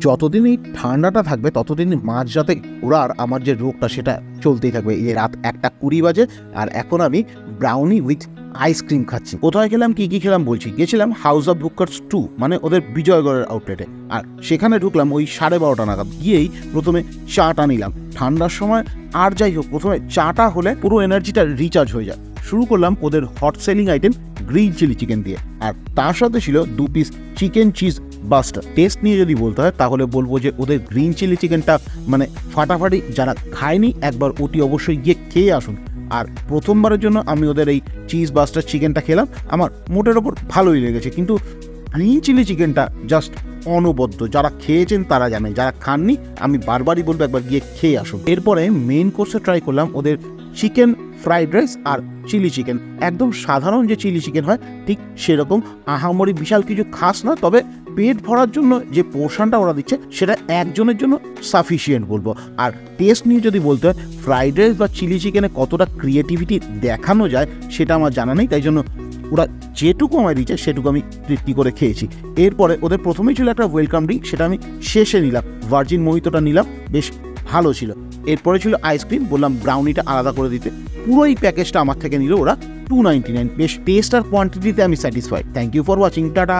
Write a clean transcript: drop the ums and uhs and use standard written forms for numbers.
যতদিন এই ঠান্ডাটা থাকবে ততদিন মাঝরাতে ঘোরার আমার যে রোগটা সেটা চলতেই থাকবে। এই রাত 1:20 বাজে আর এখন আমি ব্রাউনি উইথ আইসক্রিম খাচ্ছি। কোথায় গেলাম, কি খেলাম বলছি। গেছিলাম হাউস অফ বুকার্স 2, মানে ওদের বিজয়গড়ের আউটলেটে। আর সেখানে ঢুকলাম ওই 12:30 নাগাদ। গিয়েই প্রথমে চাটা নিলাম ঠান্ডার সময়। আর যাই হোক, প্রথমে চাটা হলে পুরো এনার্জিটা রিচার্জ হয়ে যায়। শুরু করলাম ওদের hot selling item green chilli chicken দিয়ে, আর তার সাথে ছিল 2 piece chicken cheese buster. Taste নিয়ে যদি বলতে হয় তাহলে বলবো যে ওদের গ্রিন চিলি চিকেনটা মানে ফাটাফাটি। যারা খায়নি একবার ওটি অবশ্যই গিয়ে খেয়ে আসুন। আর প্রথমবারের জন্য আমি ওদের এই চিজ বাস্টার চিকেনটা খেলাম, আমার মোটের ওপর ভালোই লেগেছে। কিন্তু গ্রিন চিলি চিকেনটা জাস্ট অনবদ্য। যারা খেয়েছেন তারা জানেন, যারা খাননি আমি বারবারই বলবো একবার গিয়ে খেয়ে আসুন। এরপরে মেইন কোর্সে ট্রাই করলাম ওদের চিকেন ফ্রাইড রাইস আর চিলি চিকেন। একদম সাধারণ যে চিলি চিকেন হয় ঠিক সেরকম, আহামরি বিশাল কিছু খাস না। তবে পেট ভরার জন্য যে পোর্শনটা ওরা দিচ্ছে সেটা একজনের জন্য সাফিসিয়েন্ট বলবো। আর টেস্ট নিয়ে যদি বলতে হয়, ফ্রাইড রাইস বা চিলি চিকেনে কতটা ক্রিয়েটিভিটি দেখানো যায় সেটা আমার জানা নেই, তাই জন্য ওরা যেটুকু আমায় দিচ্ছে সেটুকু আমি তৃপ্তি করে খেয়েছি। এরপরে ওদের প্রথমেই ছিল একটা ওয়েলকাম ড্রিঙ্ক, সেটা আমি শেষে নিলাম। ভার্জিন মোহিতোটা নিলাম, বেশ ভালো ছিল। এরপরে ছিল আইসক্রিম, বললাম ব্রাউনিটা আলাদা করে দিতে। পুরো এই প্যাকেজটা আমার থেকে নিল ওরা 299। বেশ টেস্ট আর কোয়ান্টিটিতে আমি satisfied. Thank you for watching, tata.